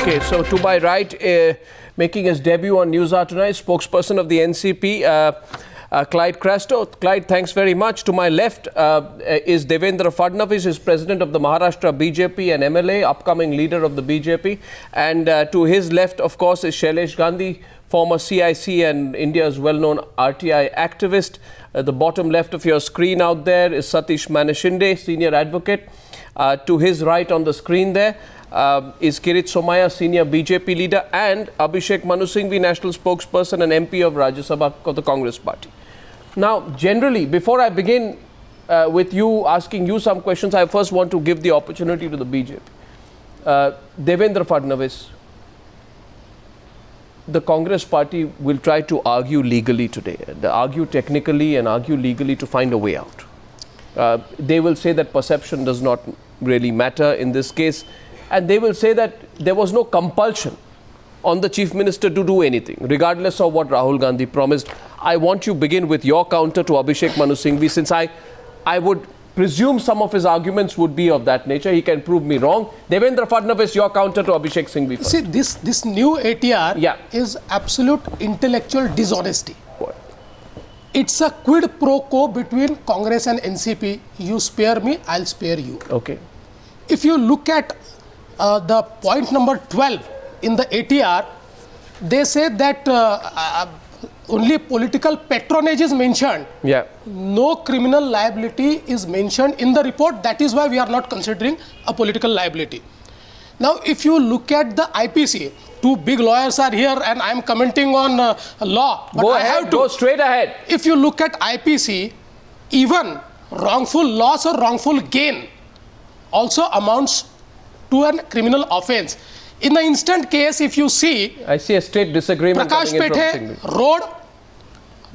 Okay, so to my right, making his debut on Newshour tonight, spokesperson of the NCP, Clyde Crasto. Clyde, thanks very much. To my left is Devendra Fadnavis, is president of the Maharashtra BJP and MLA, upcoming leader of the BJP. And to his left, of course, is Shailesh Gandhi, former CIC and India's well-known RTI activist. The bottom left of your screen out there is Satish Manashinde, senior advocate. To his right on the screen there is Kirit Somaiya, senior BJP leader, and Abhishek Manu Singhvi, national spokesperson and MP of Rajya Sabha of the Congress party. Now, generally, before I begin with you, asking you some questions, I first want to give the opportunity to the BJP. Devendra Fadnavis, the Congress party will try to argue legally today, argue technically and argue legally to find a way out. They will say that perception does not really matter in this case, and they will say that there was no compulsion on the Chief Minister to do anything, regardless of what Rahul Gandhi promised. I want to begin with your counter to Abhishek Manu Singhvi, since I would presume some of his arguments would be of that nature. He can prove me wrong. Devendra Fadnavis, your counter to Abhishek Singhvi first. See, this new ATR is absolute intellectual dishonesty. What? It's a quid pro quo between Congress and NCP. You spare me, I'll spare you. Okay. If you look at the point number 12 in the ATR, they say that only political patronage is mentioned. Yeah. No criminal liability is mentioned in the report. That is why we are not considering a political liability. Now, if you look at the IPC, two big lawyers are here and I am commenting on law. But Go I ahead, have to, go straight ahead. If you look at IPC, even wrongful loss or wrongful gain also amounts to a criminal offense. In the instant case, if you see, I see a straight disagreement. Prakash Pethe road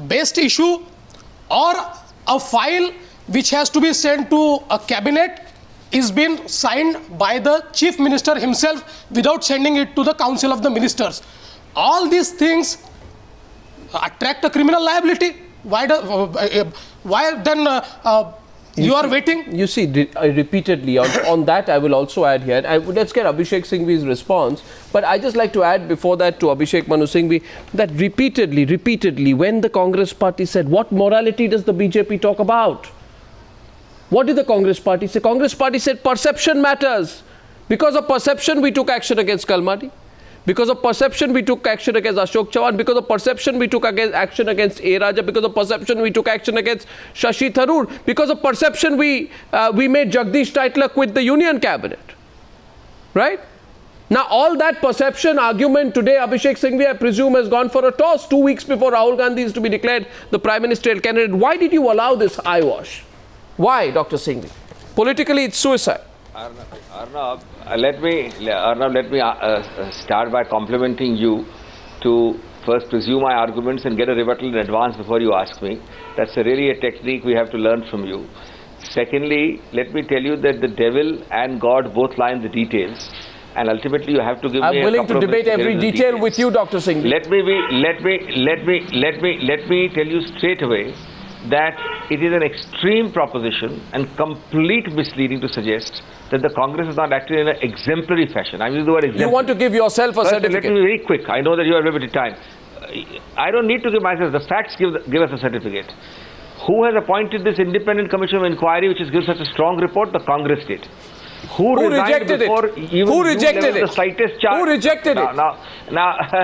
based issue or a file which has to be sent to a cabinet is being signed by the Chief Minister himself without sending it to the Council of the Ministers. All these things attract a criminal liability. Why then you are waiting? You see, repeatedly, on that I will also add here. Let's get Abhishek Singhvi's response. But I just like to add before that to Abhishek Manu Singhvi that repeatedly, when the Congress party said, what morality does the BJP talk about? What did the Congress party say? Congress party said perception matters. Because of perception, we took action against Kalmadi. Because of perception, we took action against Ashok Chavan. Because of perception, we took action against A. Raja. Because of perception, we took action against Shashi Tharoor. Because of perception, we made Jagdish Titler quit the Union Cabinet. Right? Now, all that perception argument today, Abhishek Singhvi, I presume, has gone for a toss 2 weeks before Rahul Gandhi is to be declared the Prime Ministerial candidate. Why did you allow this eyewash? Why, Dr. Singhvi? Politically, it's suicide. Arnab, let me start by complimenting you to first presume my arguments and get a rebuttal in advance before you ask me. That's really a technique we have to learn from you. Secondly, let me tell you that the devil and God both lie in the details, and ultimately you have to give me a couple of minutes. I'm willing to debate every detail with you, Dr. Singhvi. Let me tell you straight away that it is an extreme proposition and complete misleading to suggest that the Congress is not acting in an exemplary fashion. I use the word exemplary. You want to give yourself a certificate. Let me be very quick. I know that you have limited time. I don't need to give myself. The facts give us a certificate. Who has appointed this independent commission of inquiry which has given such a strong report? The Congress did. Who rejected it? Who rejected it? The slightest charge. Who rejected it? Now,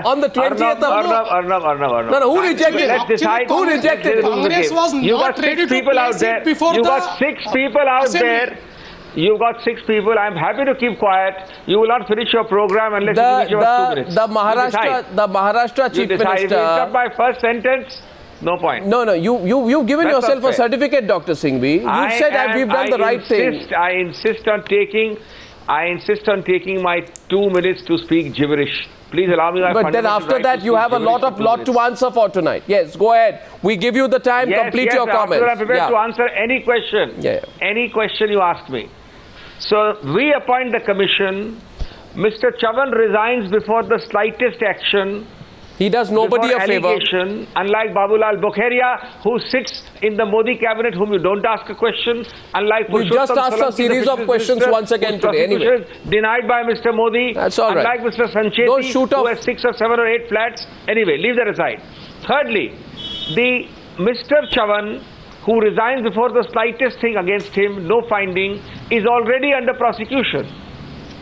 on the 20th of Arnab. No, who rejected it? Let's decide. Who rejected it? Congress was not ready to place it before the You got 6 people out there. You got 6 people. I'm happy to keep quiet. You will not finish your program unless you finish your 2 minutes. The Maharashtra Chief Minister. If you stop my first sentence, no point. No. You've given yourself a certificate, Dr. Singhvi. You've said that we've done the right thing. I insist on taking my 2 minutes to speak gibberish. Please allow me. But then after that, you have a lot to answer for tonight. Yes, go ahead. We give you the time. Complete your comments. I'm prepared to answer any question. Any question you ask me. So we appoint the commission. Mr. Chavan resigns before the slightest action. He does nobody before a favor. allegation, unlike Babulal Bukharia, who sits in the Modi cabinet, whom you don't ask a question, unlike You just Purushottam asked a Solanki, the series of Fisheries questions Minister, once again whose today. Anyway. prosecution is denied by Mr. Modi, That's all right. unlike Mr. Don't Sancheti, shoot who off. has 6 or 7 or 8 flats. Anyway, leave that aside. Thirdly, the Mr. Chavan, who resigns before the slightest thing against him, no finding, is already under prosecution.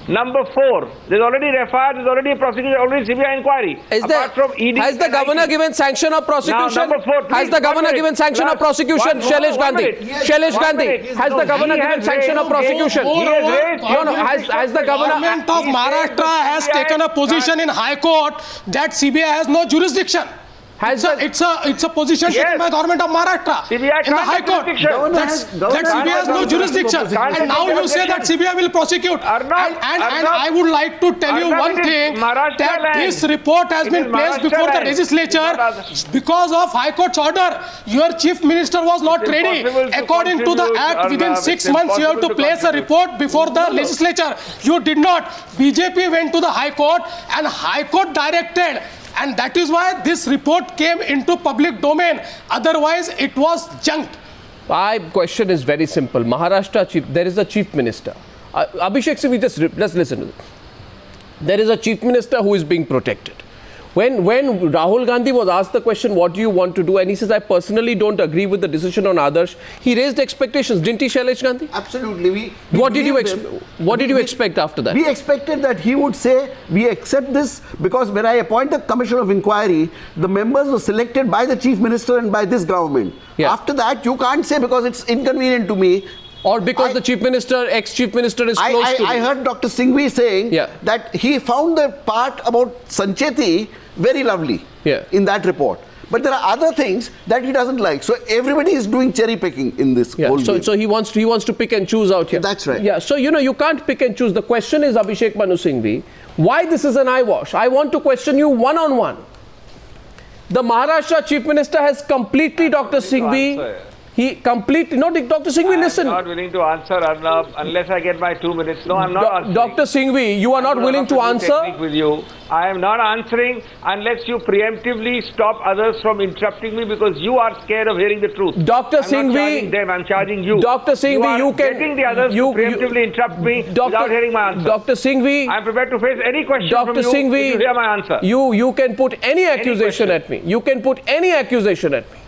Number 4, there's already FIR, there's already a prosecution, already CBI inquiry. Apart from ED Has the and governor IT. given sanction of prosecution? Now, number 4, Has please, the governor 1 minute. given sanction of Last- prosecution? Shailesh one Gandhi. minute. Yes, Shailesh 1 Gandhi. minute. Has the governor He given has sanction of raised- prosecution? He has raised- No, no. Has the governor? Government of He said Maharashtra the has CBI taken a position in High Court that CBI has no jurisdiction. Has It's a position Yes. taken by government of Maharashtra CBI in the can't High have Court. jurisdiction. That CBI has no jurisdiction. Can't And now have you say that jurisdiction. CBI will prosecute. Arnab, And Arnab, I would like to tell you Arnab, one it is thing, Maharashtra that land. this report has It been is placed Maharashtra before the land. legislature It is not because of High Court's order. Your chief minister was not It's ready. impossible to According to the contribute, act, within Arnab, 6 it's months you have to impossible to place a contribute. report before the legislature. You did not. BJP went to the High Court and High Court directed. And that is why this report came into public domain. Otherwise, it was junked. My question is very simple. Maharashtra chief, there is a chief minister. Abhishek Singh, just listen to this. There is a chief minister who is being protected. When Rahul Gandhi was asked the question, what do you want to do? And he says, I personally don't agree with the decision on Adarsh. He raised expectations, didn't he, Shailesh Gandhi? Absolutely. What did you expect after that? We expected that he would say, we accept this because when I appoint a commission of inquiry, the members were selected by the chief minister and by this government. Yeah. After that, you can't say because it's inconvenient to me. Or because the chief minister, ex-chief minister is close to I you? heard Dr. Singhvi saying Yeah. that he found the part about Sancheti very lovely in that report. But there are other things that he doesn't like. So everybody is doing cherry picking in this whole game. So he wants to pick and choose out here. That's right. Yeah. So you can't pick and choose. The question is, Abhishek Manu Singhvi, why this is an eyewash? I want to question you one-on-one. The Maharashtra chief minister has completely, Dr. Singhvi. He completely, no, Dr. Singhvi, listen. I'm not willing to answer, Arnab, unless I get my 2 minutes. No, I'm not answering. Dr. Singhvi, you are not willing to answer? With you. I am not answering unless you preemptively stop others from interrupting me because you are scared of hearing the truth. Dr. I'm not Singhvi, charging them, I'm charging you. Dr. Singhvi, you can... getting the others to preemptively interrupt me without hearing my answer. Dr. Singhvi... I'm prepared to face any question Dr. from you Singhvi, if you hear my answer. You can put any accusation at me. You can put any accusation at me.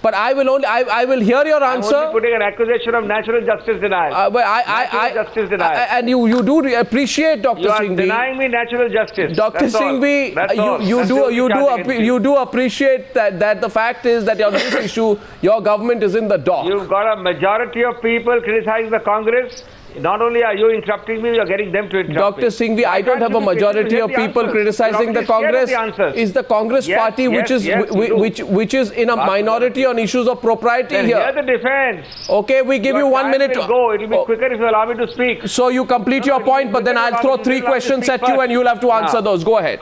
But I will hear your answer. I'm only putting an accusation of natural justice denial. Natural justice denial. And you do appreciate Dr. You are Singhvi. denying me natural justice. Dr. That's all. Singhvi, That's all. you That's the only charge against you do appreciate that the fact is that on this issue your government is in the dock. You've got a majority of people criticizing the Congress. Not only are you interrupting me, you're getting them to interrupt Dr. me. Singhvi, I don't have a majority of people criticizing the Congress. Is the Congress party which is in a minority on issues of propriety then here? hear the defense. Okay, we give you 1 minute. Will go. It'll be quicker if you allow me to speak. So you complete your point, but then I'll throw 3 questions at you and you'll have to answer those. Go ahead.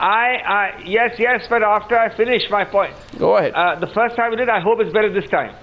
Yes, but after I finish my point. Go ahead. The first time we did, I hope it's better this time.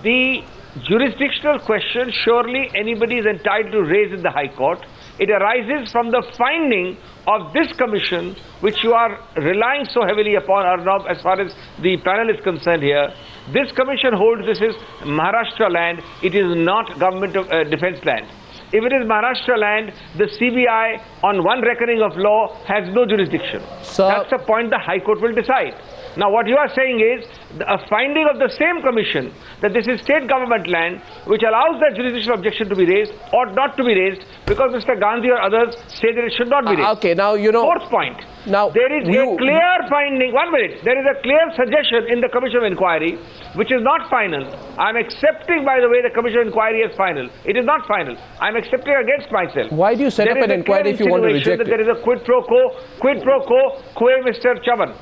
The jurisdictional question, surely anybody is entitled to raise in the High Court. It arises from the finding of this commission, which you are relying so heavily upon, Arnab, as far as the panel is concerned here. This commission holds this is Maharashtra land. It is not government of defense land. If it is Maharashtra land, the CBI, on one reckoning of law, has no jurisdiction. Sir, that's the point the High Court will decide. Now, what you are saying is a finding of the same commission that this is state government land, which allows that jurisdictional objection to be raised or not to be raised because Mr. Gandhi or others say that it should not be raised. Okay, now you know. Fourth point. Now there is a clear finding. 1 minute. There is a clear suggestion in the Commission of Inquiry, which is not final. I am accepting, by the way, the Commission of Inquiry as final. It is not final. I am accepting against myself. Why do you set up an inquiry if you want to reject it? There is a quid pro quo, quo Mr. Chavan.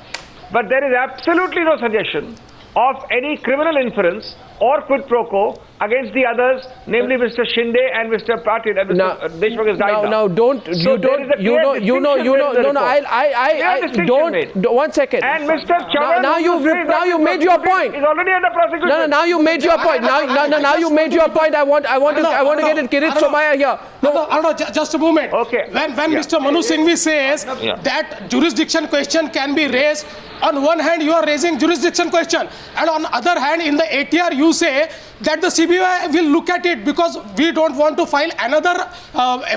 But there is absolutely no suggestion of any criminal inference or quid pro quo against the others, namely Mr. Shinde and Mr. Patil, and Mr. Deshmukh has died now. Don't, So there is a clear distinction made in the report. Clear distinction made. 1 second. And Mr. Chavan, now you've made your point. Is already under prosecution. No, now you made your point. Now you made your point. I want to get it. Kirit Somaiya here. No, just a moment. Okay. When Mr. Manu Singhvi says that jurisdiction question can be raised, on one hand you are raising jurisdiction question, and on other hand in the ATR you say that the CBI will look at it because we don't want to file another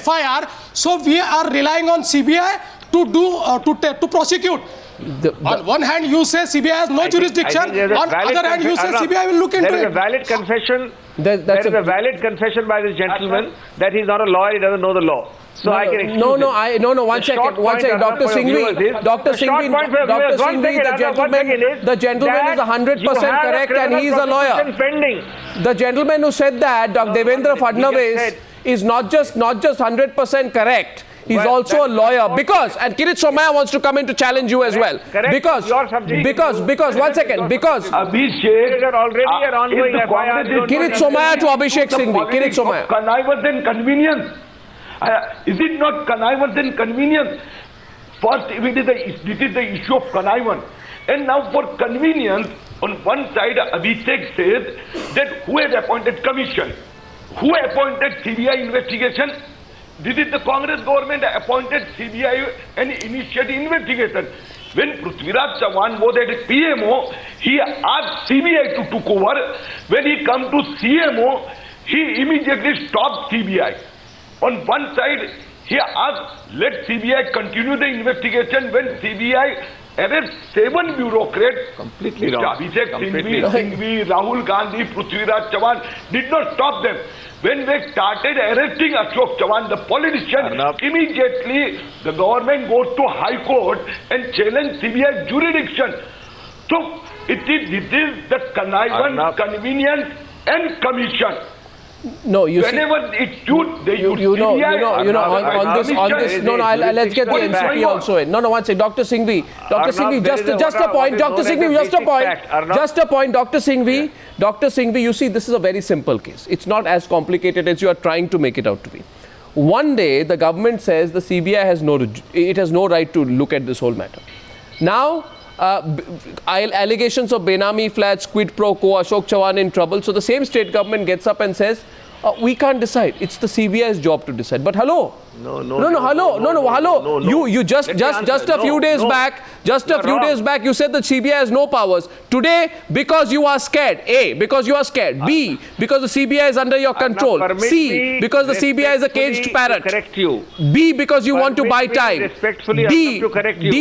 FIR, so we are relying on CBI to prosecute. On one hand you say CBI has no jurisdiction, on other hand you say CBI will look into it. There is a valid confession. There is a valid confession by this gentleman that he's not a lawyer, he doesn't know the law. So I can excuse him. One second, Dr. Singhvi, the gentleman is 100% correct and he is a lawyer. The gentleman who said that, Devendra Fadnavis, is not just 100% correct. He's also a lawyer because, and Kirit Somaiya wants to come in to challenge you as well. Because, one second, because Abhishek already an ongoing FIR. Kirit Somaiya to Abhishek Singhvi. Kirit Somaiya. Connivance and convenience. Is it not connivance and convenience? First, if this is the issue of connivance. And now for convenience, on one side, Abhishek says that who has appointed commission? Who appointed CBI investigation? This is the Congress government appointed CBI and initiated investigation. When Prithviraj Chavan was at PMO, he asked CBI to take over. When he come to CMO, he immediately stopped CBI. On one side, he asked, let CBI continue the investigation. When CBI arrests 7 bureaucrats, completely wrong. Abhishek Singhvi, Rahul Gandhi, Prithviraj Chavan did not stop them. When they started arresting Ashok Chavan, the politician, immediately the government goes to High Court and challenge CBI jurisdiction. So this is the connivance, convenience and commission. No, you whenever see, it's due, they use on this. No, let's get the NCP also in. No, one second, Dr. Singhvi, just a point, Dr. Singhvi, Dr. Singhvi, you see, this is a very simple case. It's not as complicated as you are trying to make it out to be. One day, the government says the CBI has no right to look at this whole matter. Now, allegations of Benami flats, quid pro quo, Ashok Chavan in trouble. So the same state government gets up and says, we can't decide. It's the CBI's job to decide. But hello. You just a few days back, you said that CBI has no powers. Today, because you are scared. A, because you are scared. B, because the CBI is under your control. C, because the CBI is a caged parrot. B, because you want to buy time. D,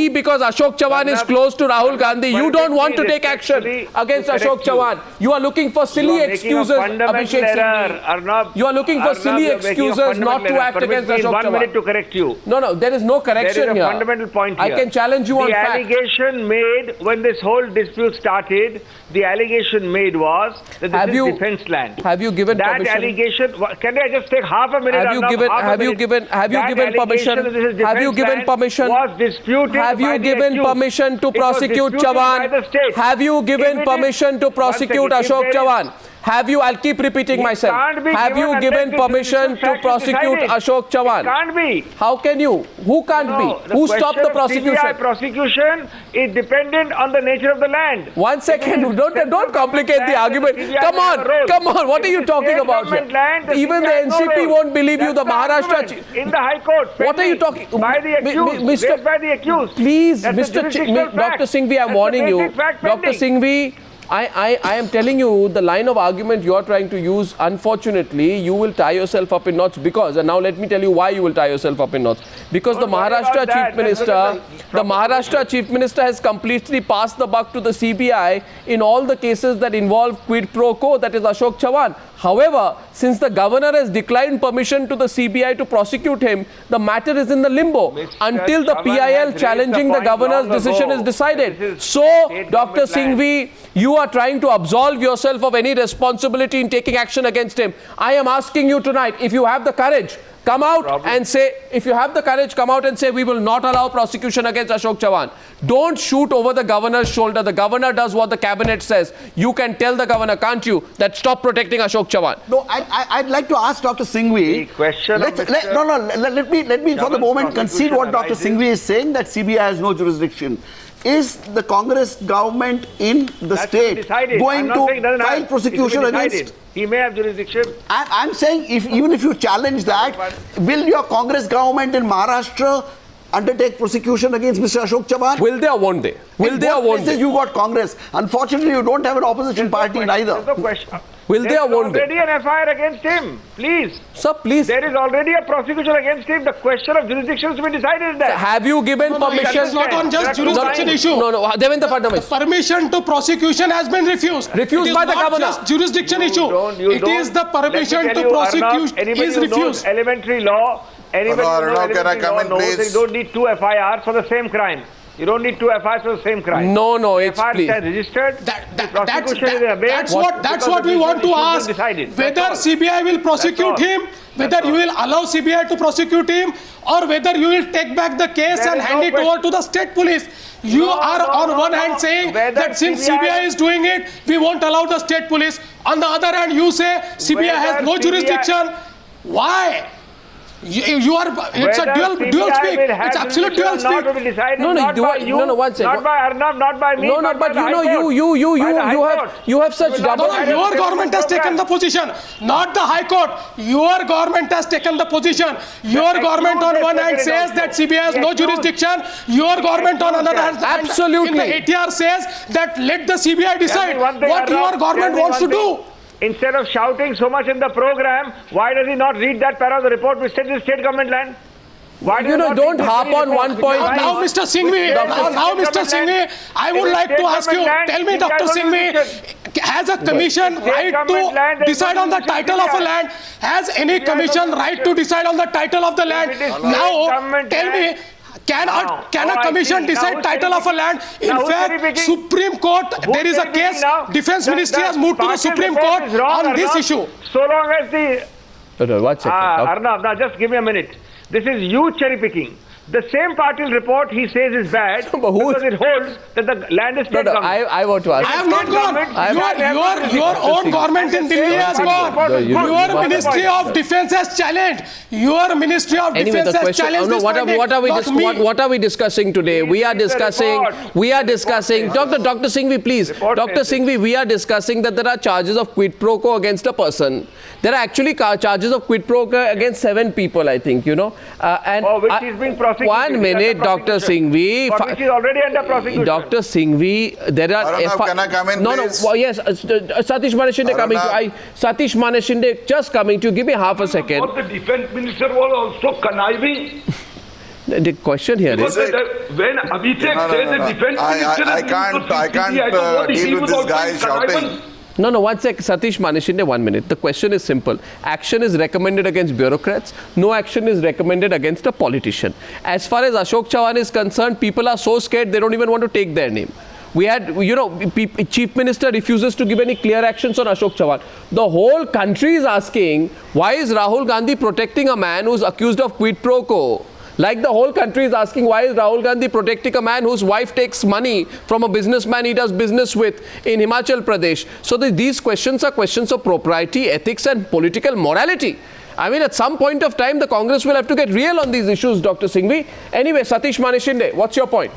because Ashok Chavan is close to Rahul Gandhi. You don't want to take action against Ashok Chavan. You are looking for silly excuses, Abhishek Singhvi. You are looking for silly excuses not to act against Ashok Chavan. 1 minute to correct you. No, there is no correction here. There is a fundamental point here. I can challenge you on fact. The allegation made when this whole dispute started, the allegation made was that this is defense land. Have you given permission? That allegation, can I just take half a minute? Have you given permission? Have you given permission? Was disputed have you given permission to prosecute Chavan? Have you given permission to prosecute Ashok Chavan? I'll keep repeating myself. Have you given permission to prosecute Ashok Chavan? It can't be. How can you? Who can't be? Who stopped the prosecution? CBI prosecution is dependent on the nature of the land. 1 second, don't complicate the argument. Come on, what are you talking about here? Even the NCP won't believe you, the Maharashtra... In the High Court. What are you talking... By the accused, by the accused. Please, Dr. Singhvi, I'm warning you. Dr. Singhvi, I am telling you, the line of argument you are trying to use, unfortunately, you will tie yourself up in knots because, and now let me tell you why you will tie yourself up in knots. Because the Maharashtra Chief Minister has completely passed the buck to the CBI in all the cases that involve quid pro quo, that is Ashok Chavan. However, since the governor has declined permission to the CBI to prosecute him, the matter is in the limbo until the PIL challenging the governor's decision is decided. So, Dr. Singhvi, you are trying to absolve yourself of any responsibility in taking action against him. I am asking you tonight, if you have the courage, come out and say, if you have the courage, come out and say, we will not allow prosecution against Ashok Chavan. Don't shoot over the governor's shoulder. The governor does what the cabinet says. You can tell the governor, can't you, that stop protecting Ashok Chavan. No, I'd like to ask Dr. Singhvi. The question of Let me for the moment concede what Dr. Singhvi is saying, that CBI has no jurisdiction. Is the Congress government in the state going to file prosecution against? He may have jurisdiction. I'm saying, even if you challenge that, will your Congress government in Maharashtra undertake prosecution against Mr. Ashok Chavan? Will they or won't they? Will they or won't they? You got Congress. Unfortunately, you don't have an opposition party neither. There's no question. Will they or won't they? There's already an FIR against him. Please. Sir, please. There is already a prosecution against him. The question of jurisdiction has been decided there. Have you given permission? It is not on just jurisdiction issue. No, Devendra Fadnavis. Permission to prosecution has been refused. Refused by the governor. It is not just jurisdiction issue. It is the permission to prosecute is refused. Elementary law. Anybody who knows elementary law knows that you don't need 2 FIRs for the same crime. You don't need 2 FIRs for the same crime. No, it's FIR please. registered. That's what we want to ask. Whether CBI will prosecute him, whether you will allow CBI to prosecute him, or whether you will take back the case and hand it over to the state police. You are on one hand saying that since CBI is doing it, we won't allow the state police. On the other hand, you say CBI has no jurisdiction. Why? You are. It's a dual speak. It's absolute dual speak. One second. Not by Arnab, not by me. No, but you have such double. Your government has taken the position, not the High Court. Your government has taken the position. Your government on one hand says that CBI has no jurisdiction. Your government on another hand, absolutely, in the ATR says that let the CBI decide what your government wants to do. Instead of shouting so much in the program, why does he not read that part of the report which says it's state government land? Why do don't harp on one point. Now, Mr. Singhvi, I would like to ask you, tell me, Dr. Singhvi, has a commission right to decide on the title of a land? Has any commission right to decide on the title of the land? Now, tell me, can a commission decide title of a land? In fact, Supreme Court, there is a case, Defense Ministry has moved to the Supreme Court on this issue. So long as the... One second. Arnab, now just give me a minute. This is you cherry picking. The same party report he says is bad because it holds that the land is state government. I want to ask. I have not gone. Your own government in Delhi has gone. Your Ministry of Defense has challenged. Your Ministry of Defense has challenged this finding. What are we discussing today? We are discussing, Dr. Singhvi, please. Dr. Singhvi, we are discussing that there are charges of quid pro quo against a person. There are actually charges of quid pro quo against 7 people, I think, which is being prosecuted. 1 minute, Dr. Singhvi. Which is already under prosecution. Dr. Singhvi, there are... Can I come in, please? Yes, Satish Manashinde coming to you. Satish Manashinde just coming to you. Give me half a second. But the defense minister was also conniving. The question here is... When Abhishek says the defense minister... I can't deal with this guy shouting. No, one sec. Satish Manashinde, 1 minute. The question is simple. Action is recommended against bureaucrats. No action is recommended against a politician. As far as Ashok Chavan is concerned, people are so scared they don't even want to take their name. We had, Chief Minister refuses to give any clear actions on Ashok Chavan. The whole country is asking, why is Rahul Gandhi protecting a man who's accused of quid pro quo? Like the whole country is asking, why is Rahul Gandhi protecting a man whose wife takes money from a businessman he does business with in Himachal Pradesh? So these questions are questions of propriety, ethics and political morality. I mean, at some point of time, the Congress will have to get real on these issues, Dr. Singhvi. Anyway, Satish Manashinde, what's your point?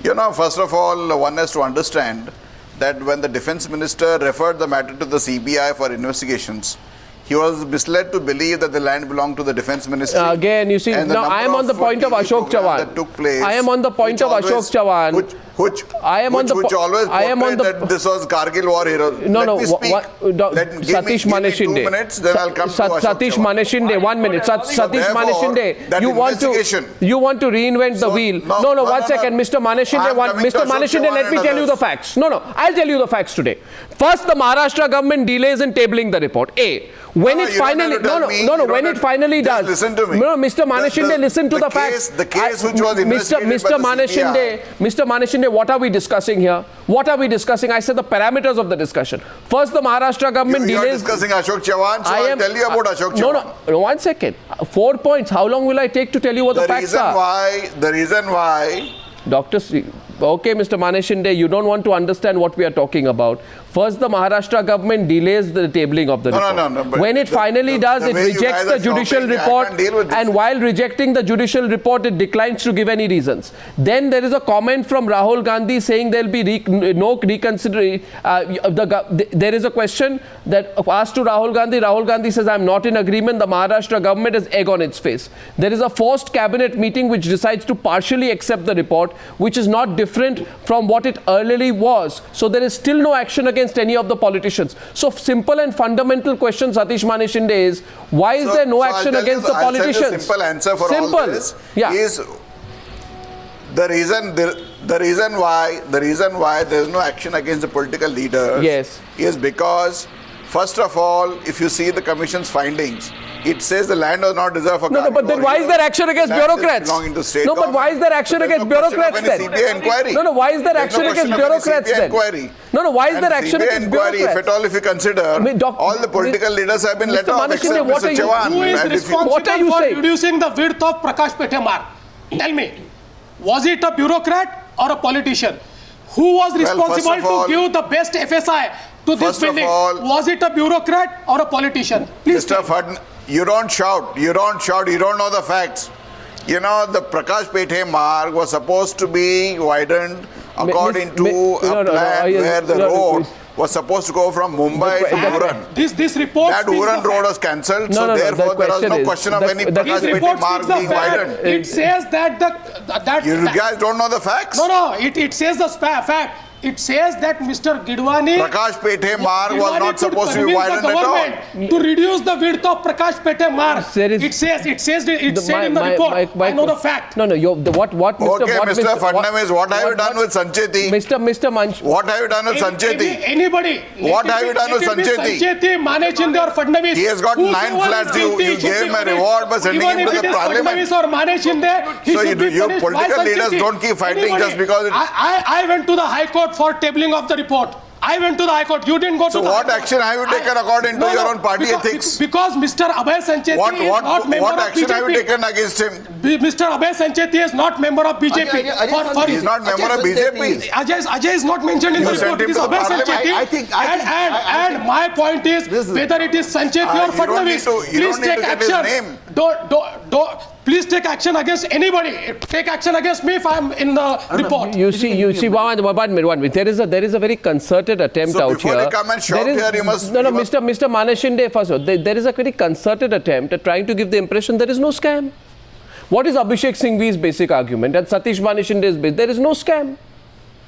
First of all, one has to understand that when the defense minister referred the matter to the CBI for investigations, he was misled to believe that the land belonged to the defense ministry. Again, you see, now I am on the point of Ashok Chavan. I am on the point of Ashok Chavan. Which always portrayed that this was Kargil war heroes. Satish Manashinde. 2 minutes, then I'll come to Satish Manashinde, 1 minute. Satish Manashinde, you want to reinvent the wheel. No, 1 second, Mr. Manashinde, let me tell you the facts. No, I'll tell you the facts today. First, the Maharashtra government delays in tabling the report. When it finally does. Listen to me. No, Mr. Manashinde, listen to the facts. The case which was investigated by the CBI. Mr. Manashinde, Shinde, what are we discussing here? What are we discussing? I said the parameters of the discussion. First, the Maharashtra government You are delays. discussing Ashok Chavan, so I'll tell you about Ashok Chavan. No, 1 second. 4 points. How long will I take to tell you what the facts are? The reason why Dr. Okay, Mr. Manesh Shinde, you don't want to understand what we are talking about. First, the Maharashtra government delays the tabling of the report. No. When it finally does, it rejects the judicial report, and while rejecting the judicial report, it declines to give any reasons. Then there is a comment from Rahul Gandhi saying there will be no reconsideration. There is a question that asked to Rahul Gandhi. Rahul Gandhi says, I'm not in agreement. The Maharashtra government has egg on its face. There is a forced cabinet meeting which decides to partially accept the report, which is not different from what it earlier was. So there is still no action against any of the politicians. So simple and fundamental question, Satish Manesh Shinde, is why is there no action against the politicians? The simple answer for all this is the reason why there is no action against the political leaders is because, first of all, if you see the commission's findings, it says the land was not reserved for No, but then why is there action against bureaucrats? No, but why is there action against bureaucrats then? CBI inquiry. No, why is there action against bureaucrats then? No, why is there action against bureaucrats? If at all, if you consider, all the political leaders have been let off except Mr. Chavan. Who is responsible for reducing the width of Prakash Pethe Marg? Tell me, was it a bureaucrat or a politician? Who was responsible to give the best FSI to this building? Was it a bureaucrat or a politician? Please. Mr. Fadn, you don't shout, you don't know the facts. You know, the Prakash Pethe Marg was supposed to be widened according to a plan where the road was supposed to go from Mumbai to Uran. This report that Uran road was cancelled, so therefore there was no question of any Prakash Pethe Marg being widened. It says that you guys don't know the facts? No, it says the fact. It says that Mr. Gidwani, Prakash Pethe Marg was not supposed to be widened at all. To reduce the width of Prakash Pethe Marg. It said in the report. I know the fact. No, what Mr. Fadnavis, what have you done with Sancheti? Mr. Manch. What have you done with Sancheti? Anybody? What have you done with Sancheti? Sancheti, Manesh Shinde or Fadnavis. He has got 9 flats. You gave him a reward by sending him to the parliament. Fadnavis or Manesh Shinde, so you political leaders don't keep fighting just because I went to the High Court for tabling of the report. I went to the High Court. You didn't go to the High Court. So what action have you taken according to your own party ethics? Because Mr. Abhay Sancheti is not member of BJP. What action have you taken against him? Mr. Abhay Sancheti is not member of BJP. He is not member of BJP. Ajay is not mentioned in the report. It is Abhay Sancheti. And my point is whether it is Sancheti or Fadnavis, please take action. Please take action against anybody. Take action against me if I am in the report. You see, one minute. There is a very concerted attempt out here. So before you come and shout here, you must... No, Mr. Manesh Shinde, first of all, there is a very concerted attempt at trying to give the impression there is no scam. What is Abhishek Singhvi's basic argument? And Satish Manesh Shinde's basic, there is no scam.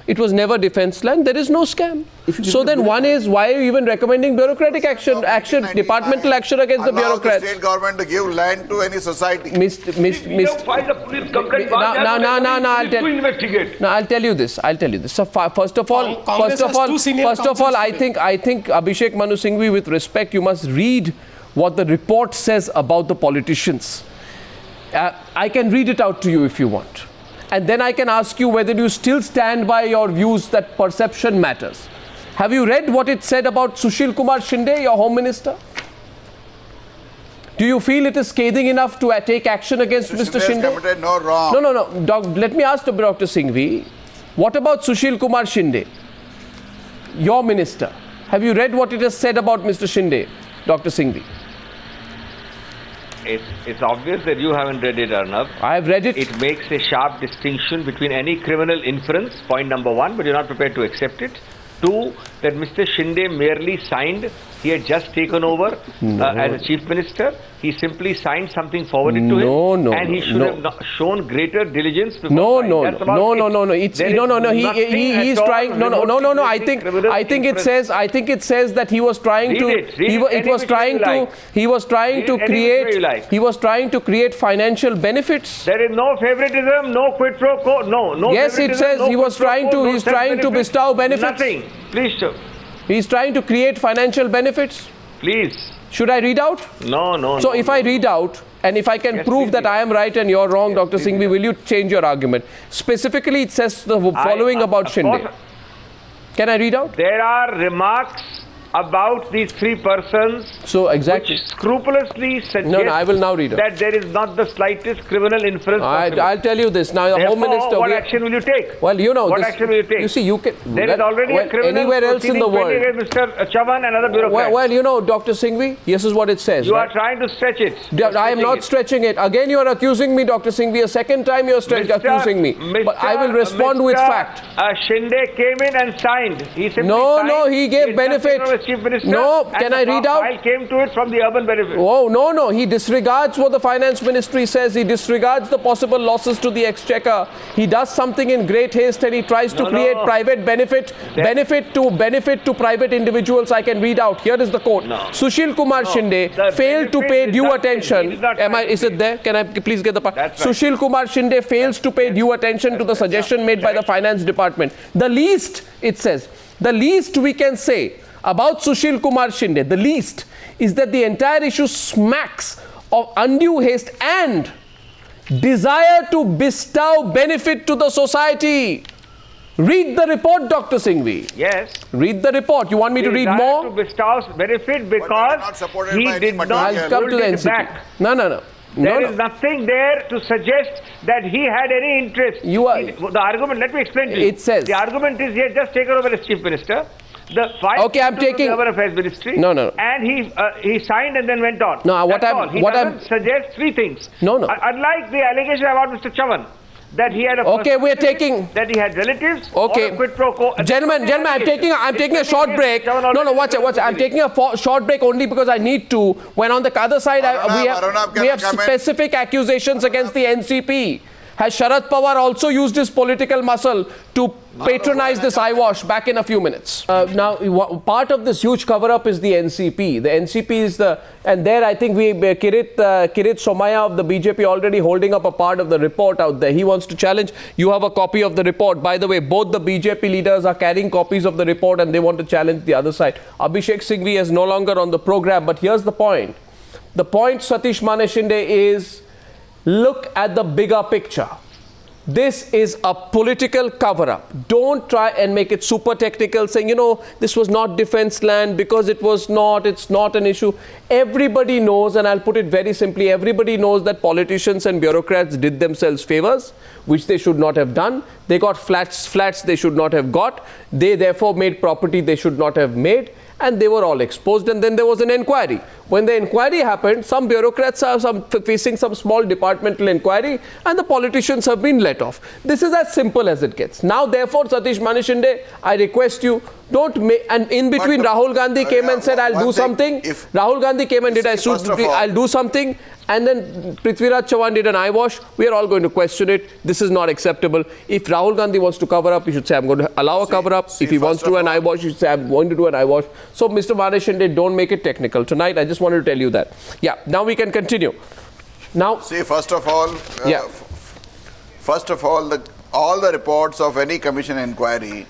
It was never defense land. There is no scam. So then one is, why are you even recommending bureaucratic action, departmental action against the bureaucrats? The state government to give land to any society. File a police complaint. I'll tell you this. So first of all, I think Abhishek Manu Singhvi, with respect, you must read what the report says about the politicians. I can read it out to you if you want. And then I can ask you whether you still stand by your views that perception matters. Have you read what it said about Sushil Kumar Shinde, your Home Minister? Do you feel it is scathing enough to take action against Mr. Shinde? Committed no wrong. No. Let me ask Dr. Singhvi, what about Sushil Kumar Shinde, your minister? Have you read what it has said about Mr. Shinde, Dr. Singhvi? It's obvious that you haven't read it, Arnab. I have read it. It makes a sharp distinction between any criminal inference, point number 1, but you're not prepared to accept it. 2, that Mr. Shinde merely signed. He had just taken over as a chief minister. He simply signed something forwarded to him, and he should have shown greater diligence. He's trying. No. I think it says that he was trying to create financial benefits. There is no favoritism, no quid pro quo, no. Yes, it says he was trying to bestow benefits. Nothing. Please, sir. He's trying to create financial benefits. Please. Should I read out? No. So if I read out And if I can prove that I am right and you're wrong, Dr. Singhvi, will you change your argument? Specifically, it says the following about Shinde. Can I read out? There are remarks about these three persons which scrupulously suggest I will now read that there is not the slightest criminal inference possible. I'll tell you this. Now, the Home Minister... what action will you take? Well, you know... What action will you take? You see, you can... There is already a criminal anywhere else in the world. Mr. Chavan and other bureaucrats. Well, you know, Dr. Singhvi, this is what it says. You are trying to stretch it. I am not stretching it. Again, you are accusing me, Dr. Singhvi. A second time you are accusing me. But I will respond with fact. Shinde came in and signed. He simply signed. No, he gave benefit. Chief Minister. No, can I read out? I came to it from the urban benefit. Oh, no. He disregards what the finance ministry says. He disregards the possible losses to the exchequer. He does something in great haste and he tries to create private benefit to private individuals. I can read out. Here is the quote. Sushil Kumar Shinde failed to pay due attention. Is it there? Can I please get the part? Sushil Kumar Shinde fails to pay due attention to the suggestion made by the finance department. The least, it says, the least we can say about Sushil Kumar Shinde, the least, is that the entire issue smacks of undue haste and desire to bestow benefit to the society. Read the report, Dr. Singhvi. Yes. Read the report. You want me to read more? To bestow benefit because he did not I'll come to the NCP. Back. No. There is nothing there to suggest that he had any interest. The argument, let me explain to you. It says. The argument is he had just taken over as Chief Minister. The file I'm taking the Urban Affairs Ministry. No. And he signed and then went on. No, He doesn't suggest three things. No. Unlike the allegation about Mr. Chavan, that he had that he had relatives. Okay. Or a quid pro quo. Gentlemen, I'm taking a short break. No, watch it. I'm taking a short break only because I need to. When on the other side, we have specific accusations against the NCP. Has Sharad Pawar also used his political muscle to patronize this eyewash? Back in a few minutes. Now, part of this huge cover-up is the NCP. The NCP is and there I think Kirit Somaya of the BJP already holding up a part of the report out there. He wants to challenge. You have a copy of the report. By the way, both the BJP leaders are carrying copies of the report and they want to challenge the other side. Abhishek Singhvi is no longer on the program, but here's the point. The point, Satish Mane Shinde, is look at the bigger picture. This is a political cover-up. Don't try and make it super technical, saying, this was not defense land because it's not an issue. Everybody knows, and I'll put it very simply, everybody knows that politicians and bureaucrats did themselves favors, which they should not have done. They got flats they should not have got. They therefore made property they should not have made. And they were all exposed, and then there was an inquiry. When the inquiry happened, some bureaucrats are facing some small departmental inquiry, and the politicians have been let off. This is as simple as it gets. Now, therefore, Satish Mane Shinde, I request you, don't make... And in between, Rahul Gandhi came and said, I'll do something. Rahul Gandhi came and did, I'll do something. And then Prithviraj Chavan did an eyewash. We are all going to question it. This is not acceptable. If Rahul Gandhi wants to cover up, he should say, I'm going to allow a cover up. If he wants to do an eyewash, he should say, I'm going to do an eyewash. So, Mr. Mane Shinde, don't make it technical. Tonight, I just wanted to tell you that. Yeah, now we can continue. Now, see, first of all, all the reports of any commission inquiry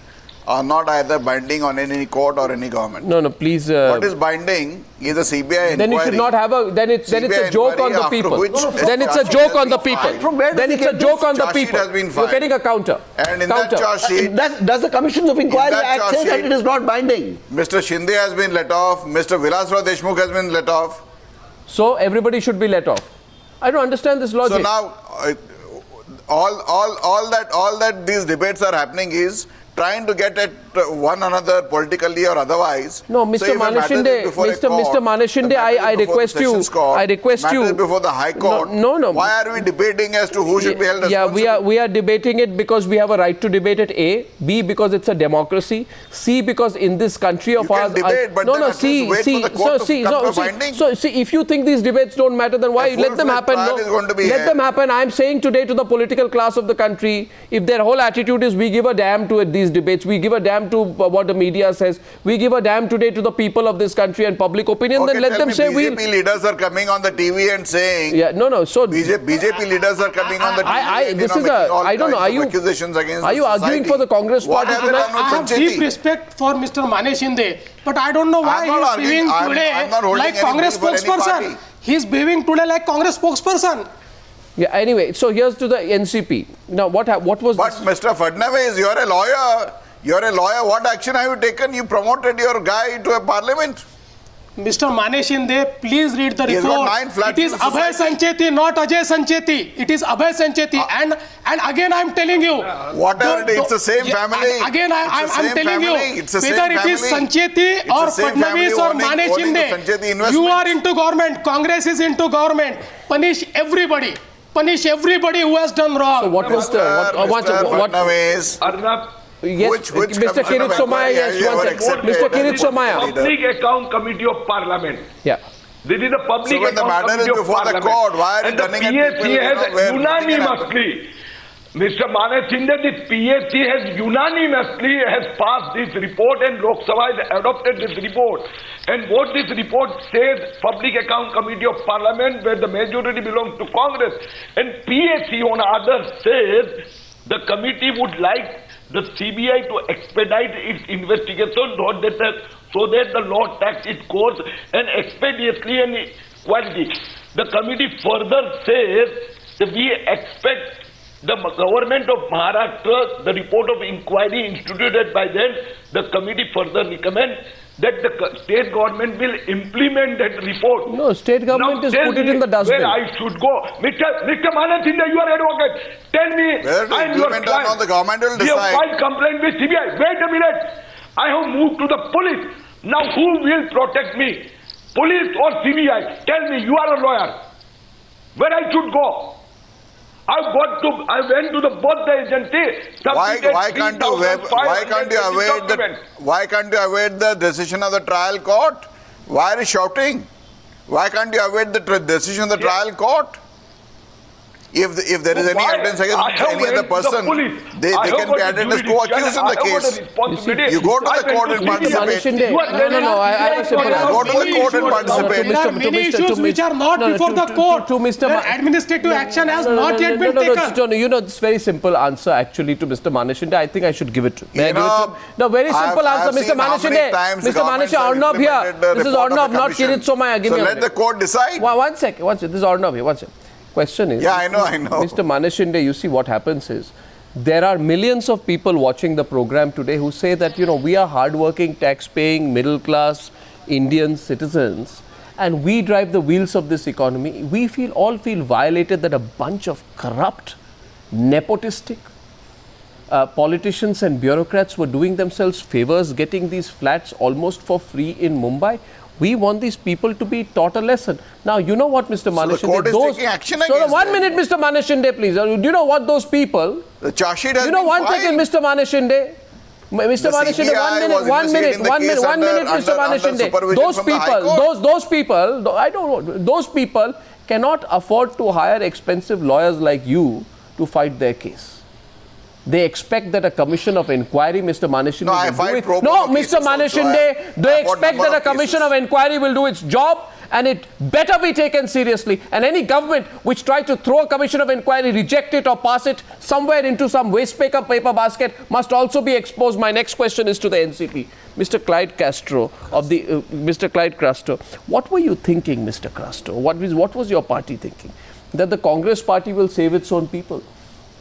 are not either binding on any court or any government. No, please. What is binding is a CBI inquiry. Then you should not have a. Then it's a joke on the people. Then it's a joke on the people. Then it's a joke on the people. You're getting a counter. And in that charge sheet, does the Commission of Inquiry Act say that it is not binding? Mr. Shinde has been let off. Mr. Vilasrao Deshmukh has been let off. So everybody should be let off. I don't understand this logic. So now, all that these debates are happening is trying to get at one another politically or otherwise. No, Mr. Mane Shinde, Mr. Mane Shinde, I request you. Before the High Court. No. Why are we debating as to who should be held responsible? Yeah, we are debating it because we have a right to debate it. A, B, because it's a democracy. C, because in this country of ours. See, if you think these debates don't matter, then why let them happen? Let them happen. I'm saying today to the political class of the country, if their whole attitude is we give a damn to these debates, we give a damn to what the media says, we give a damn today to the people of this country and public opinion, then let them say BJP leaders are coming on the TV and saying... So BJP leaders are coming on the TV I don't know, are you arguing for the Congress party tonight? I have deep respect for Mr. Mane Shinde, but I don't know why he is behaving today like Congress spokesperson. He's behaving today like Congress spokesperson. Yeah, anyway, so here's to the NCP. Now, what was But this? Mr. Fadnavis, you're a lawyer. You're a lawyer. What action have you taken? You promoted your guy to a parliament. Mr. Mane Shinde, please read the He has report. got 9 flats It is in Abhay society. Sancheti, not Ajay Sancheti. It is Abhay Sancheti. And again, I'm telling you. Whatever it is, it's the same family. Again, I'm It's the same telling you. family. It's the same Whether it is family. Sancheti It's or the same family Fadnavis or owning Mane the Sancheti Shinde, investment. you are into government. Congress is into government. Punish everybody. Punish everybody who has done wrong. So what was the what Fadnavis, Arnab, yes, Which Mr. commission Kirit of Somaya, inquiry yes, have you one ever second. accepted? Mr. Kirit Somaya. Public Account Committee of Parliament. Yeah. This is the Public So when the Account matter is Committee of before the Parliament. court, why are you And the turning at PAC people, has where nothing can unanimously, Mr. Mane Shinde, this PAC has unanimously passed this report and Lok Sabha has adopted this report. And what this report says, Public Account Committee of Parliament, where the majority belongs to Congress, and PAC on others says the committee would like the CBI to expedite its investigation so that the law tax its course and expeditiously and quality. The committee further says that we expect the government of Maharashtra, the report of inquiry instituted by them, the committee further recommends that the state government will implement that report. No, state government Now is tell put it me in the dustbin. where I should go. Mr. Mane Shinde, you are advocate. Tell me, Where to I am your implement or client. not, the government will We have decide. filed complaint with CBI. Wait a minute. I have moved to the police. Now who will protect me? Police or CBI? Tell me, you are a lawyer. Where I should go? I went to both the agencies. Why can't you await the decision of the trial court? Why are you shouting? Why can't you await the decision of the trial court? If there is any evidence against any other person, they can be added as co-accused in the case. You go to the court and participate. No, I have a simple answer. Go to the court and participate. There are many issues which are not before the court. Where administrative action has not yet been taken. You know, it's very simple answer actually to Mr. Mane Shinde. I think I should give it to him. No, very simple answer, Mr. Mane Shinde. Mr. Mane Shinde, Arnab here. This is Arnab, not Kirit Somaya. Give So me a let the minute. court decide. One second. This is Arnab here. One second. Question is, Yeah, I know. Mr. Mane Shinde, you see what happens is, there are millions of people watching the program today who say that, we are hardworking, tax-paying, middle-class Indian citizens, and we drive the wheels of this economy. We all feel violated that a bunch of corrupt, nepotistic politicians and bureaucrats were doing themselves favors, getting these flats almost for free in Mumbai. We want these people to be taught a lesson. Now, you know what, Mr. Mane Shinde? the court is taking action against them. 1 minute, Mr. Mane Shinde, please. Do you know what those people... The charge sheet has You know, been one filed. second, Mr. Mane Shinde. Mr. Mane Shinde, CBI was 1 minute, investigating the case one minute, under Mr. Mane Shinde. supervision Those from the High people, Court. those people, I don't know, those people cannot afford to hire expensive lawyers like you to fight their case. They expect that a commission of inquiry, Mr. Mane Shinde, No, I will filed do it. pro No, bono Mr. cases Mane also. Shinde, they I have got expect number that a of commission cases. of inquiry will do its job, and it better be taken seriously. And any government which tries to throw a commission of inquiry, reject it or pass it somewhere into some waste paper basket must also be exposed. My next question is to the NCP. Mr. Clyde Castro of the Mr. Clyde Castro, what were you thinking, Mr. Castro? What was your party thinking? That the Congress party will save its own people,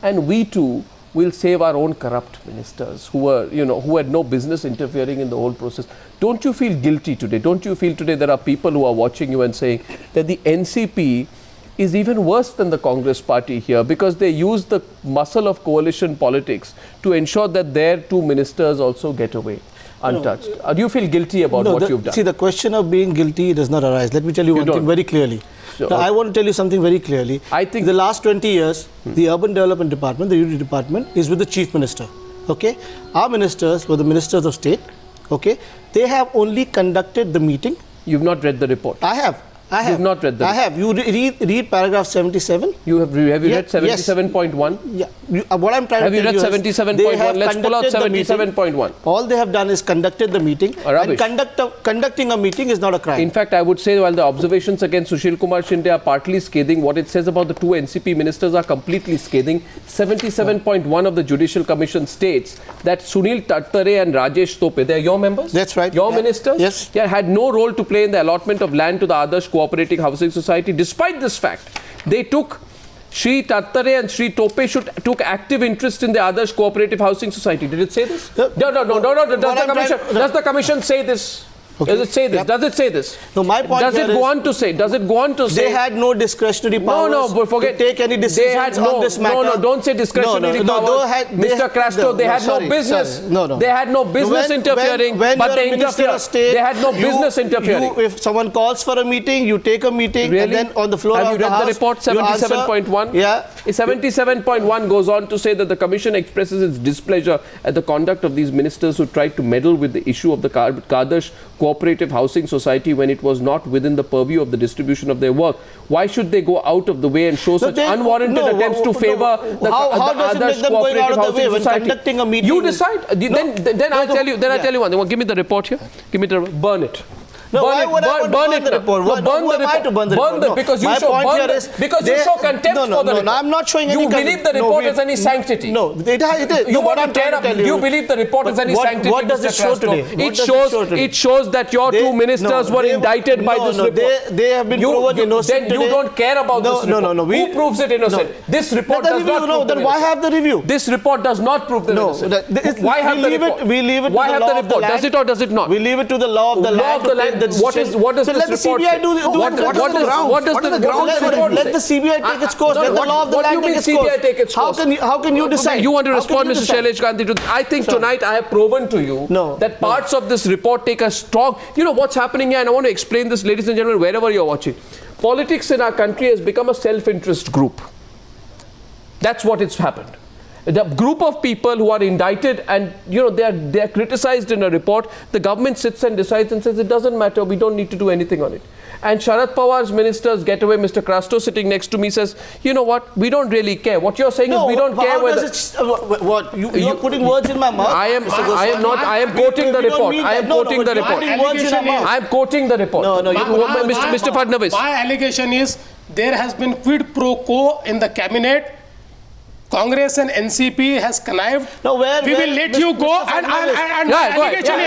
and we too will save our own corrupt ministers who had no business interfering in the whole process. Don't you feel guilty today? Don't you feel today there are people who are watching you and saying that the NCP is even worse than the Congress party here because they use the muscle of coalition politics to ensure that their two ministers also get away untouched? Do you feel guilty about what you've done? See, the question of being guilty does not arise. Let me tell you one thing very clearly. Sure. Now, I want to tell you something very clearly. I think the last 20 years, the Urban Development Department, the UD department, is with the Chief Minister. Okay, our ministers were the ministers of state. Okay, they have only conducted the meeting. You've not read the report. I have. You've not read the report. I have. You read paragraph 77. Have you read 77.1? Yeah. What I'm trying Have to you tell read you is 77.1? Let's pull out 77.1. All they have done is conducted the meeting. Rubbish. And conducting a meeting is not a crime. In fact, I would say while the observations against Sushil Kumar Shinde are partly scathing, what it says about the two NCP ministers are completely scathing. 77.1 of the Judicial Commission states that Sunil Tattare and Rajesh Tope, they are your members? That's right. Your ministers? Yes. Yeah, had no role to play in the allotment of land to the Adarsh Cooperative Cooperative Housing Society. Despite this fact, they took Shri Tattare and Shri Tope took active interest in the Adarsh Cooperative Housing Society. Did it say this? No. Does the commission say this? Okay. Does it say this? Yep. Does it say this? No, my point does it go on to say? Does it go on to say? They had no discretionary powers but forget, to take any decisions on this matter. No, don't say discretionary powers. Mr. Crasto, they had no business. They had no business interfering, but they interfered. They had no business interfering. If someone calls for a meeting, you take a meeting, and then on the floor of the House, have you read the report 77.1? Yeah. 77.1 goes on to say that the Commission expresses its displeasure at the conduct of these ministers who tried to meddle with the issue of the Adarsh Cooperative Housing Society when it was not within the purview of the distribution of their work. Why should they go out of the way and show such unwarranted attempts to favor the Adarsh Cooperative Housing Society? Conducting a meeting. You decide. Then I'll tell you. Then I'll tell you one thing. Give me the report here. Give me the burn it. No, why would I burn the report? Burn the report. Because you show contempt for the report. No, I'm not showing any contempt. You believe the report has any sanctity. No, it is. You believe the report has any sanctity. What does it show today? It shows that your two ministers were indicted by this report. They have been proven innocent. Then you don't care about this report. Who proves it innocent? This report does not prove it. Then why have the review? This report does not prove them innocent. Why have the report? We leave it to the law of the land. Does it or does it not? We leave it to the law of the land. What does this report say? What does the ground? Let the CBI take its course. Let the law of the land take its course. How can you decide? You want to respond, Mr. Shailesh Gandhi? I think tonight I have proven to you that parts of this report take a strong. You know what's happening here, and I want to explain this, ladies and gentlemen, wherever you're watching. Politics in our country has become a self-interest group. That's what it's happened. The group of people who are indicted and they are criticized in a report, the government sits and decides and says it doesn't matter, we don't need to do anything on it. And Sharad Pawar's ministers get away. Mr. Crasto sitting next to me says, you know what, we don't really care. What you're saying is we don't care whether... You're putting words in my mouth? I am quoting the report. I am quoting the report. I am quoting the report. Mr. Fadnavis. My allegation is there has been quid pro quo in the cabinet. Congress and NCP has connived. No, we will let you go. And my allegation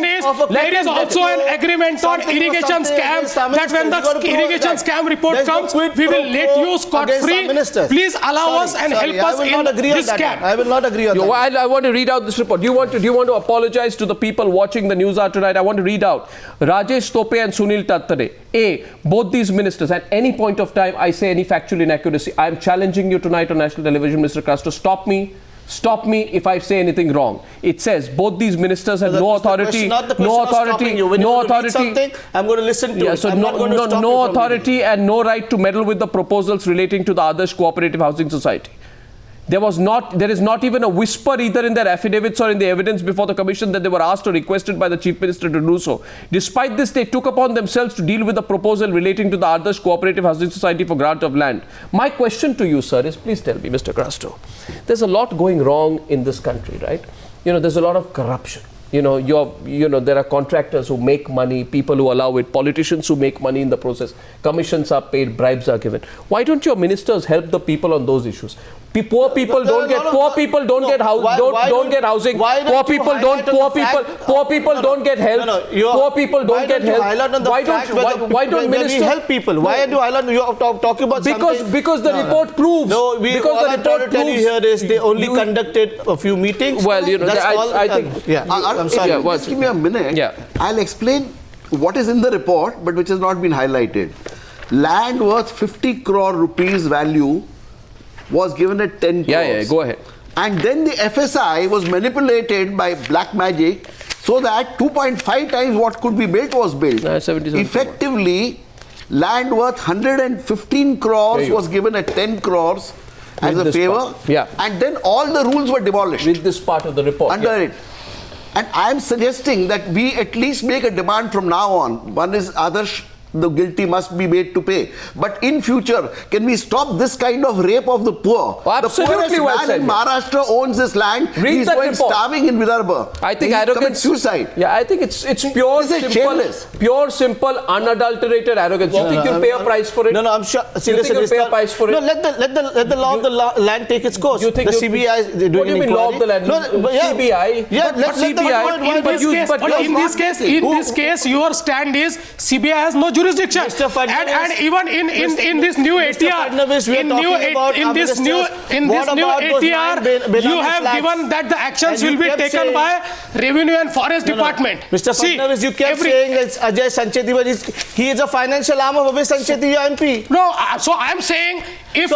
is there is also an agreement on irrigation scam that when the irrigation scam report comes, we will let you scot-free. Please allow us and help us in this scam. I will not agree on that. I want to read out this report. Do you want to apologize to the people watching the news hour tonight? I want to read out. Rajesh Tope and Sunil Tattare. Both these ministers, at any point of time, I say any factual inaccuracy, I am challenging you tonight on national television, Mr. Crasto. Stop me if I say anything wrong. It says both these ministers have no authority. No authority. I'm going to listen to it. So no authority and no right to meddle with the proposals relating to the Adarsh Cooperative Housing Society. There is not even a whisper either in their affidavits or in the evidence before the commission that they were asked or requested by the Chief Minister to do so. Despite this, they took upon themselves to deal with the proposal relating to the Adarsh Cooperative Housing Society for grant of land. My question to you, sir, is please tell me, Mr. Crasto, there's a lot going wrong in this country, right? There's a lot of corruption. There are contractors who make money, people who allow it, politicians who make money in the process. Commissions are paid, bribes are given. Why don't your ministers help the people on those issues? Poor people don't get housing. Poor people don't get help. Poor people don't get help. Why don't ministers help people? Why do I learn? You are talking about something? Because the report proves. No, what I'm trying to tell you here is they only conducted a few meetings. Well, that's all. I think. I'm sorry. Just give me a minute. I'll explain what is in the report, but which has not been highlighted. Land worth 50 crore rupees value was given at 10 crores. Yeah, go ahead. And then the FSI was manipulated by black magic so that 2.5 times what could be built was built. Effectively, land worth 115 crores was given at 10 crores as a favor. And then all the rules were demolished. With this part of the report. Under it. And I am suggesting that we at least make a demand from now on. One is Adarsh, the guilty must be made to pay. But in future, can we stop this kind of rape of the poor? Absolutely, the poorest man in Maharashtra owns this land. He's going starving in Vidarbha. I think arrogance. Suicide. Yeah, I think it's pure, simple, unadulterated arrogance. You think you'll pay a price for it? No, I'm sure. You think you'll pay a price for it? No, let the law of the land take its course. You think the CBI is doing what do you mean law of the land? CBI. In this case, your stand is CBI has no jurisdiction jurisdiction. And even in this new ATR, in this new ATR, you have given that the actions will be taken by Revenue and Forest Department. Mr. Fadnavis, you kept saying it's Ajay Sancheti, he is a financial arm of Abhay Sancheti, your MP. No, so I am saying if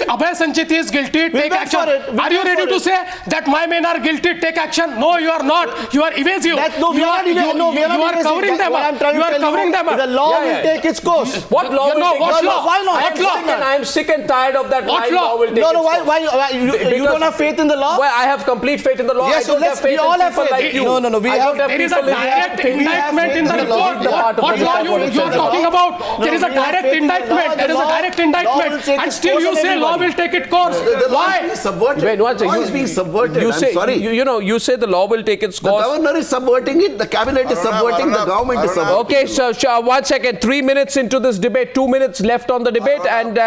Abhay Sancheti is guilty, take action. Are you ready to say that my men are guilty, take action? No, you are not. You are evasive. You are covering them up. You are covering them up. The law will take its course. What law will take its course? Why not? What law? I am sick and tired of that. What law will take its course? Why you don't have faith in the law? Well, I have complete faith in the law. Yes, so we all have faith like you. No, there is a direct indictment in the report. What law you are talking about? There is a direct indictment. There is a direct indictment. And still you say law will take its course. Why? Subverted. The law is being subverted. You say, I'm sorry. You say the law will take its course. The governor is subverting it. The cabinet is subverting. The government is subverting. Okay, so 1 second. 3 minutes into this debate, 2 minutes left on the debate, and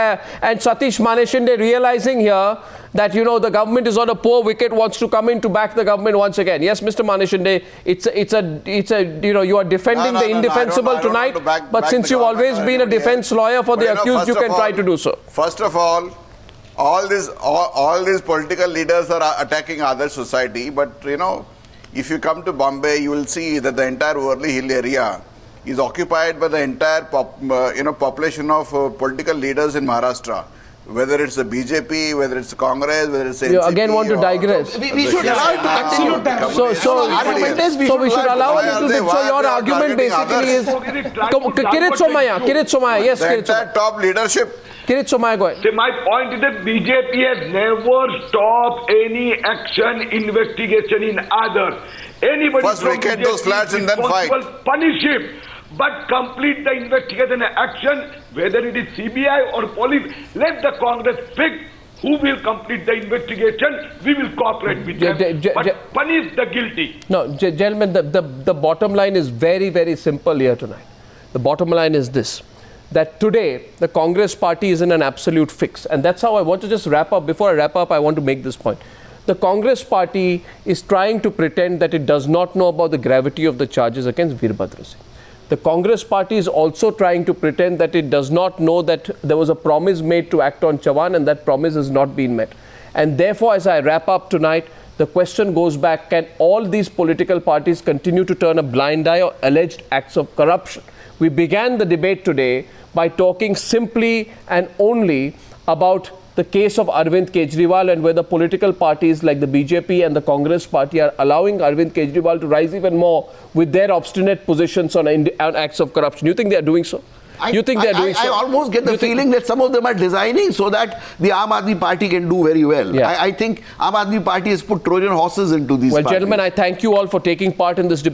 Satish Maneshinde realizing here that the government is on a poor wicket, wants to come in to back the government once again. Yes, Mr. Maneshinde, it's a you are defending the indefensible tonight, but since you've always been a defense lawyer for the accused, you can try to do so. First of all these political leaders are attacking other society, but if you come to Bombay, you will see that the entire Worli Hill area is occupied by the entire population of political leaders in Maharashtra. Whether it's the BJP, whether it's Congress, whether it's NCP. You again want to digress. We should allow it to continue. So we should allow it to continue. So your argument basically is... Kirit Somaya, yes, the entire top leadership. Kirit Somaya, go ahead. See, my point is that BJP has never stopped any action, investigation in others. Anybody first vacate those flats and then fight. Punish him. But complete the investigation and action, whether it is CBI or police. Let the Congress pick who will complete the investigation. We will cooperate with them. But punish the guilty. No, gentlemen, the bottom line is very, very simple here tonight. The bottom line is this, that today the Congress party is in an absolute fix. And that's how I want to just wrap up. Before I wrap up, I want to make this point. The Congress party is trying to pretend that it does not know about the gravity of the charges against Veerbhadra Singh. The Congress party is also trying to pretend that it does not know that there was a promise made to act on Chavan and that promise has not been met. And therefore, as I wrap up tonight, the question goes back, can all these political parties continue to turn a blind eye on alleged acts of corruption? We began the debate today by talking simply and only about the case of Arvind Kejriwal and whether political parties like the BJP and the Congress party are allowing Arvind Kejriwal to rise even more with their obstinate positions on acts of corruption. You think they are doing so? I almost get the feeling that some of them are designing so that the Aam Aadmi Party can do very well. Yeah. I think Aam Aadmi Party has put Trojan horses into these parties. Well, gentlemen, I thank you all for taking part in this debate.